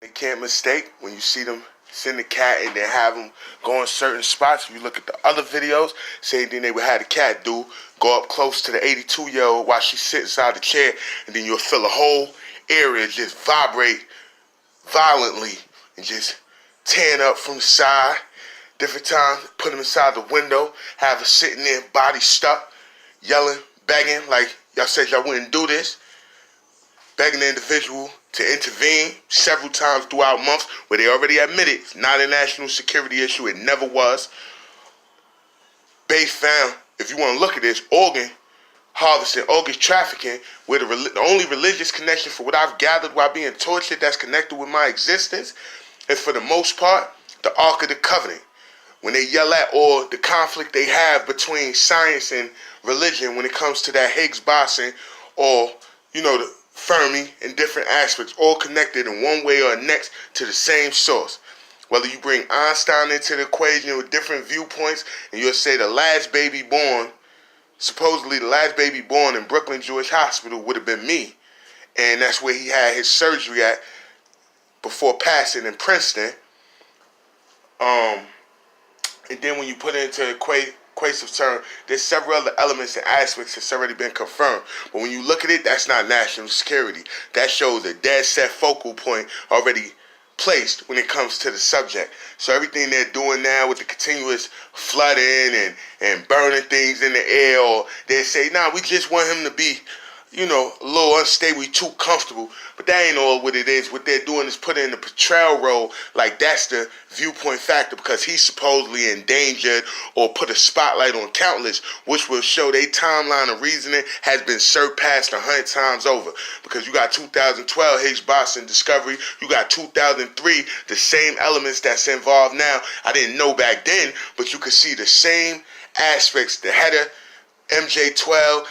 They can't mistake when you see them send the cat and then have them go in certain spots. If you look at the other videos, same thing they would have the cat do, go up close to the 82-year-old while she sits inside the chair, and then you'll feel a whole area just vibrate violently and just tearing up from the side. Different times, put them inside the window, have her sitting there, body stuck, yelling, begging, like y'all said y'all wouldn't do this, begging the individual to intervene several times throughout months where they already admitted it's not a national security issue. It never was. They found, if you want to look at this, organ harvesting, organ trafficking, where the only religious connection for what I've gathered while being tortured that's connected with my existence is, for the most part, the Ark of the Covenant. When they yell at, or the conflict they have between science and religion when it comes to that Higgs boson, or, the Fermi in different aspects, all connected in one way or next to the same source. Whether you bring Einstein into the equation with different viewpoints, and you'll say the last baby born, supposedly the last baby born in Brooklyn Jewish Hospital would have been me. And that's where he had his surgery at before passing in Princeton. And then when you put it into equative term, there's several other elements and aspects that's already been confirmed. But when you look at it, that's not national security. That shows a dead set focal point already placed when it comes to the subject. So everything they're doing now with the continuous flooding and burning things in the air, or they say, nah, we just want him to be, a little unstable, too comfortable. But that ain't all what it is. What they're doing is putting in the portrayal role like that's the viewpoint factor, because he's supposedly endangered, or put a spotlight on countless, which will show their timeline of reasoning has been surpassed 100 times over. Because you got 2012 Higgs boson discovery, you got 2003, the same elements that's involved now. I didn't know back then, but you could see the same aspects, the header, MJ12,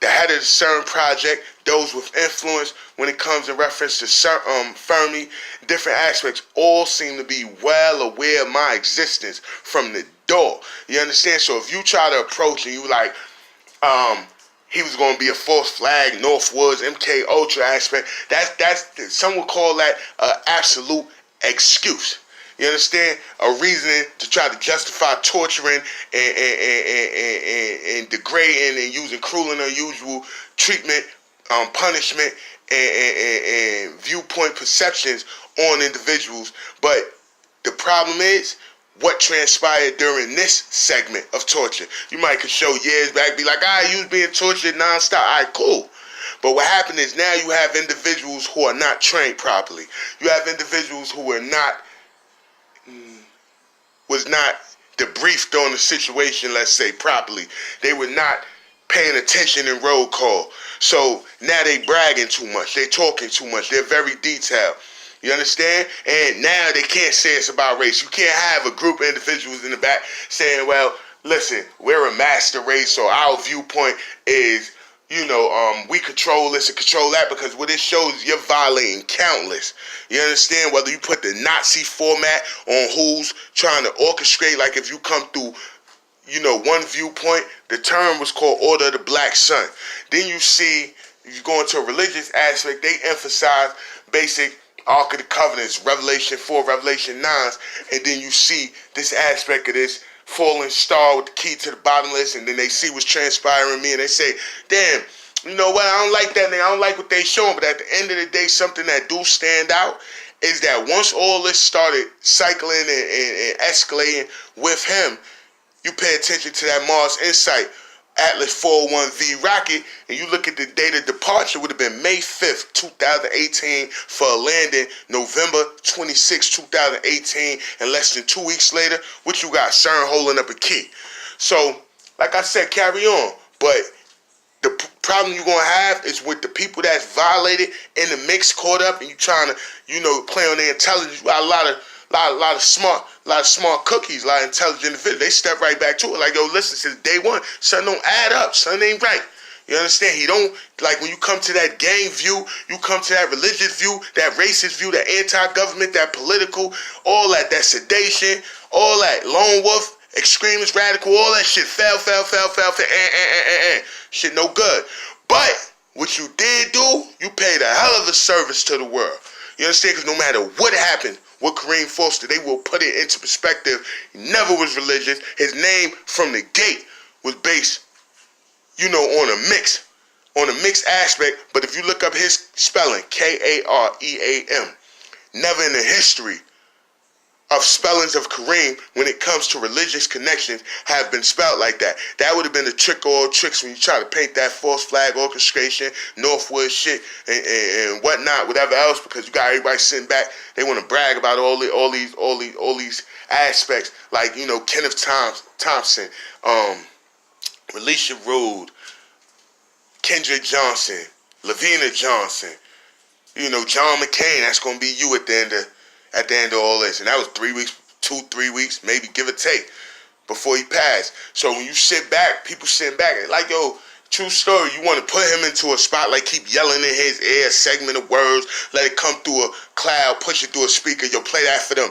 the head of the CERN project, those with influence when it comes in reference to Fermi, different aspects, all seem to be well aware of my existence from the door. You understand? So if you try to approach and you like, he was going to be a false flag, Northwoods, MK Ultra aspect, that's some would call that an absolute excuse. You understand? A reason to try to justify torturing and degrading and using cruel and unusual treatment, punishment, and viewpoint perceptions on individuals. But the problem is what transpired during this segment of torture. You might could show years back, be like, you was being tortured nonstop. All right, cool. But what happened is now you have individuals who are not trained properly. You have individuals who are was not debriefed on the situation, let's say, properly. They were not paying attention in roll call. So now they bragging too much. They talking too much. They're very detailed. You understand? And now they can't say it's about race. You can't have a group of individuals in the back saying, well, listen, we're a master race, so our viewpoint is, we control this and control that, because what it shows is you're violating countless. You understand? Whether you put the Nazi format on who's trying to orchestrate, like if you come through, one viewpoint, the term was called Order of the Black Sun. Then you see, if you go into a religious aspect, they emphasize basic Ark of the Covenants, Revelation 4, Revelation 9, and then you see this aspect of this falling star with the key to the bottomless, and then they see what's transpiring in me, and they say, damn, you know what, I don't like that, I don't like what they showing. But at the end of the day, something that do stand out is that once all this started cycling and escalating with him, you pay attention to that Mars Insight Atlas 401V rocket, and you look at the date of departure, would have been May 5th, 2018, for a landing November 26, 2018, and less than 2 weeks later, what you got? CERN holding up a key. So, like I said, carry on. But the problem you're going to have is with the people that's violated in the mix, caught up, and you trying to, play on their intelligence. You got a lot of smart cookies, a lot of intelligent individuals. They step right back to it. Like, yo, listen, since day one, something don't add up. Something ain't right. You understand? He don't, like, when you come to that gang view, you come to that religious view, that racist view, that anti-government, that political, all that sedation, all that lone wolf, extremist, radical, all that shit fell. Shit no good. But what you did do, you paid a hell of a service to the world. You understand? Because no matter what happened with Kareem Foster, they will put it into perspective. He never was religious. His name from the gate was based, on a mixed aspect. But if you look up his spelling, Kareem, never in the history of spellings of Kareem, when it comes to religious connections, have been spelled like that. That would have been a trick of all tricks when you try to paint that false flag orchestration, Northwood shit, and whatnot, whatever else, because you got everybody sitting back. They want to brag about all these aspects, like Kenneth Thompson, Relisha Rude, Kendrick Johnson, Lavina Johnson, John McCain. That's gonna be you at the end of all this. And that was 3 weeks, 2-3 weeks, maybe give or take, before he passed. So when you sit back, people sitting back, like, yo, true story, you want to put him into a spotlight, keep yelling in his ear, segment of words, let it come through a cloud, push it through a speaker, yo, play that for them,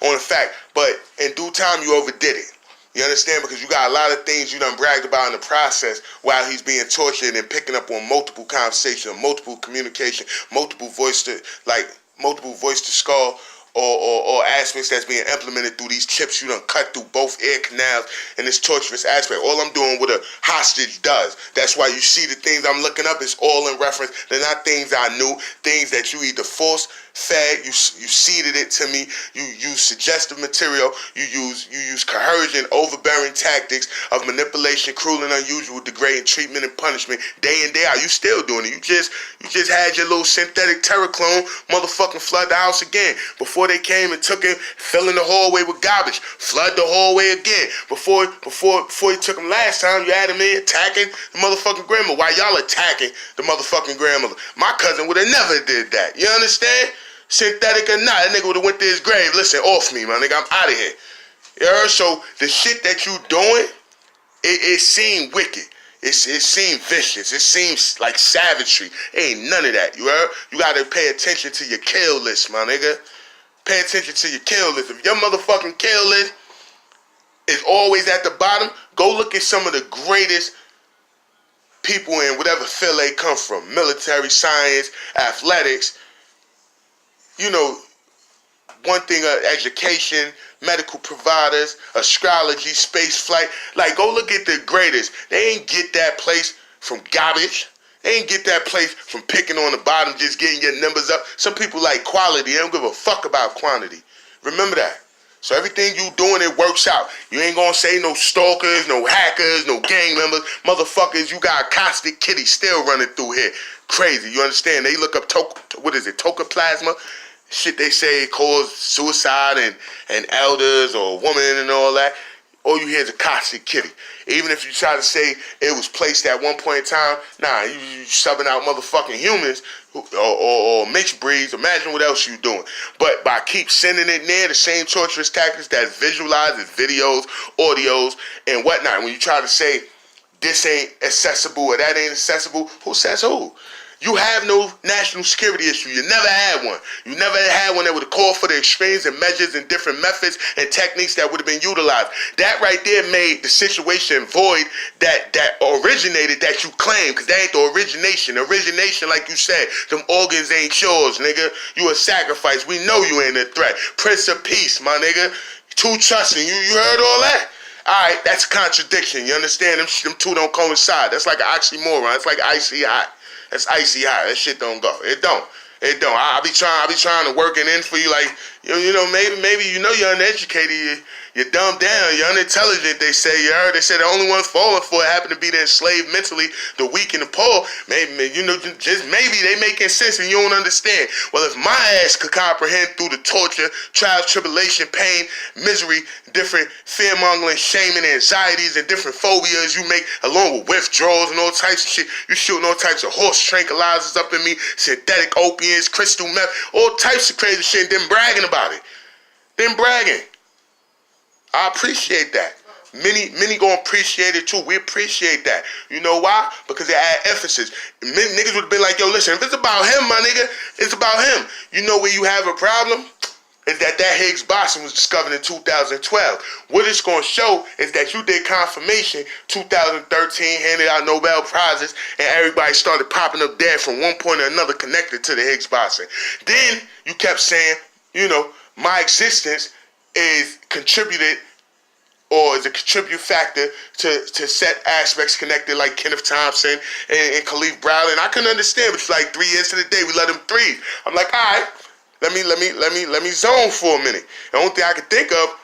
on the fact. But in due time, you overdid it. You understand? Because you got a lot of things you done bragged about in the process while he's being tortured and picking up on multiple conversations, multiple communication, multiple voice to skull, or aspects that's being implemented through these chips you done cut through both ear canals and this torturous aspect. All I'm doing what a hostage does. That's why you see the things I'm looking up is all in reference. They're not things I knew, things that you either force fed, you seeded it to me, you use suggestive material, you use coercion, overbearing tactics of manipulation, cruel and unusual, degrading treatment and punishment, day in, day out. You still doing it. You just had your little synthetic terror clone motherfucking flood the house again. Before they came and took him, filling the hallway with garbage, flood the hallway again. Before you took him last time, you had him in attacking the motherfucking grandmother. While y'all attacking the motherfucking grandmother, my cousin would have never did that. You understand? Synthetic or not, that nigga would have went to his grave. Listen, off me, my nigga. I'm out of here. You heard? So the shit that you doing, it seemed wicked. It seemed vicious. It seems like savagery. Ain't none of that. You heard? You gotta pay attention to your kill list, my nigga. Pay attention to your kill list. If your motherfucking kill list is always at the bottom, go look at some of the greatest people in whatever field they come from. Military, science, athletics. One thing, education, medical providers, astrology, space flight. Like, go look at the greatest. They ain't get that place from garbage. They ain't get that place from picking on the bottom, just getting your numbers up. Some people like quality. They don't give a fuck about quantity. Remember that. So everything you doing, it works out. You ain't gonna say no stalkers, no hackers, no gang members. Motherfuckers, you got Caustic Kitty still running through here. Crazy, you understand? They look up, tocoplasma. Shit they say cause suicide and elders or a woman and all that. All you hear is a Caustic Kitty. Even if you try to say it was placed at one point in time, nah, you subbing out motherfucking humans or mixed breeds. Imagine what else you doing. But by keep sending it near the same torturous tactics that visualizes videos, audios, and whatnot. When you try to say this ain't accessible or that ain't accessible, who says who? You have no national security issue. You never had one. You never had one that would have called for the extremes and measures and different methods and techniques that would have been utilized. That right there made the situation void that originated that you claim, because that ain't the origination. Origination, like you said, them organs ain't yours, nigga. You a sacrifice. We know you ain't a threat. Prince of Peace, my nigga. Too trusting. You heard all that? Alright, that's a contradiction. You understand? Them two don't coincide. That's like an oxymoron. It's like icy hot. That's icy hot. That shit don't go. It don't. I be trying to work it in for you, like maybe you're uneducated, you're dumbed down, you're unintelligent. They say they say the only ones falling for it happen to be the enslaved mentally, the weak and the poor. Maybe just maybe they making sense and you don't understand. Well, if my ass could comprehend through the torture, trials, tribulation, pain, misery, different fear-mongering, shaming, anxieties, and different phobias you make, along with withdrawals and all types of shit. You shooting all types of horse tranquilizers up in me, synthetic opiates, crystal meth, all types of crazy shit, and then bragging about it. Then bragging. I appreciate that. Many gonna appreciate it too. We appreciate that. You know why? Because they add emphasis. Niggas would have been like, yo, listen, if it's about him, my nigga, it's about him. You know where you have a problem? is that Higgs boson was discovered in 2012. What it's going to show is that you did confirmation 2013, handed out Nobel Prizes, and everybody started popping up dead from one point or another connected to the Higgs boson. Then you kept saying, my existence is contributed or is a contribute factor to set aspects connected like Kenneth Thompson and Khalif Browder. And I couldn't understand, but it's like 3 years to the day we let him breathe. I'm like, all right, let me zone for a minute. The only thing I could think of,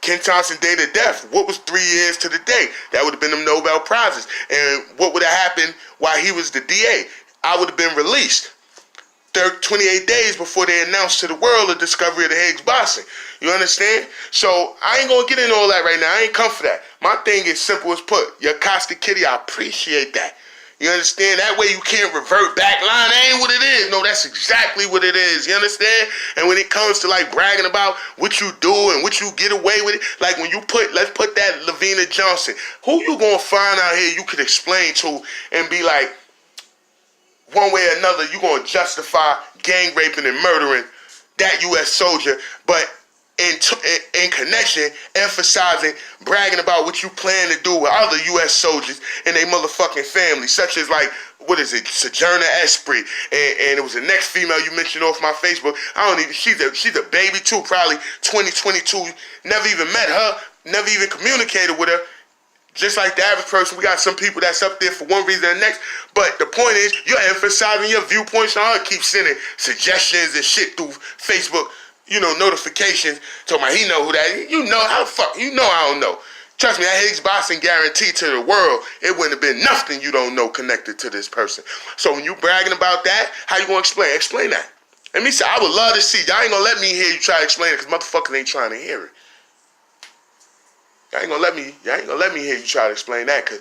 Ken Thompson date of death. What was 3 years to the day? That would have been them Nobel Prizes. And what would have happened while he was the DA? I would have been released 28 days before they announced to the world the discovery of the Higgs boson. You understand? So I ain't gonna get into all that right now. I ain't come for that. My thing is simple as put. Your Caustic Kitty, I appreciate that. You understand? That way you can't revert back line. That ain't what it is. No, that's exactly what it is. You understand? And when it comes to like bragging about what you do and what you get away with it, like when you let's put that Lavina Johnson, who you gonna find out here you could explain to and be like, one way or another, you gonna justify gang raping and murdering that U.S. soldier, but in connection, emphasizing, bragging about what you plan to do with other U.S. soldiers and their motherfucking families, such as like, Sojourner Esprit, and it was the next female you mentioned off my Facebook. She's a baby too, probably 2022. Never even met her, never even communicated with her. Just like the average person, we got some people that's up there for one reason or the next. But the point is, you're emphasizing your viewpoints on her. Keep sending suggestions and shit through Facebook, notifications. Talking about he know who that is. How the fuck? I don't know. Trust me, that Higgs boson guarantee to the world, it wouldn't have been nothing you don't know connected to this person. So when you bragging about that, how you gonna explain? Explain that. Let me say, I would love to see. Y'all ain't gonna let me hear you try to explain it because motherfuckers ain't trying to hear it. Y'all ain't gonna let me hear you try to explain that because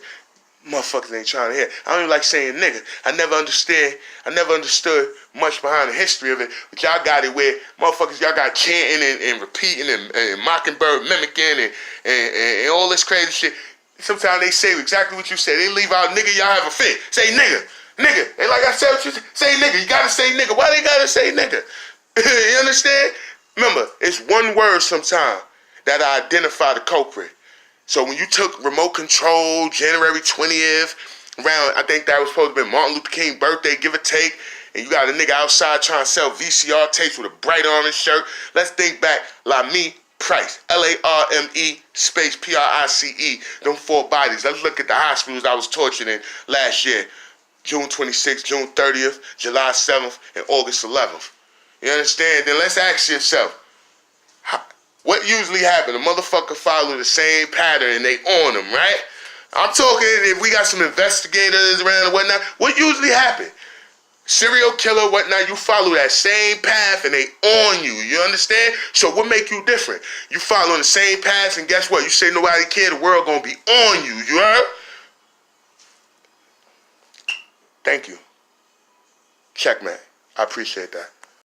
motherfuckers ain't trying to hear it. I don't even like saying nigga. I never understood much behind the history of it, but y'all got it where motherfuckers, y'all got chanting and repeating and mockingbird mimicking and all this crazy shit. Sometimes they say exactly what you say. They leave out nigga, y'all have a fit. Say nigga. They like I said what you say nigga. You gotta say nigga. Why they gotta say nigga? You understand? Remember, it's one word sometimes that identify the culprit. So when you took remote control, January 20th, around, I think that was supposed to be Martin Luther King birthday, give or take, and you got a nigga outside trying to sell VCR tapes with a bright orange shirt. Let's think back, Lame Price, Larme space Price, them 4 bodies. Let's look at the hospitals I was tortured in last year, June 26th, June 30th, July 7th, and August 11th. You understand? Then let's ask yourself, what usually happens? A motherfucker follow the same pattern and they on them, right? I'm talking if we got some investigators around and whatnot. What usually happens? Serial killer, whatnot, you follow that same path and they on you. You understand? So what make you different? You following the same path and guess what? You say nobody care, the world gonna be on you. You heard? Thank you. Checkmate. I appreciate that.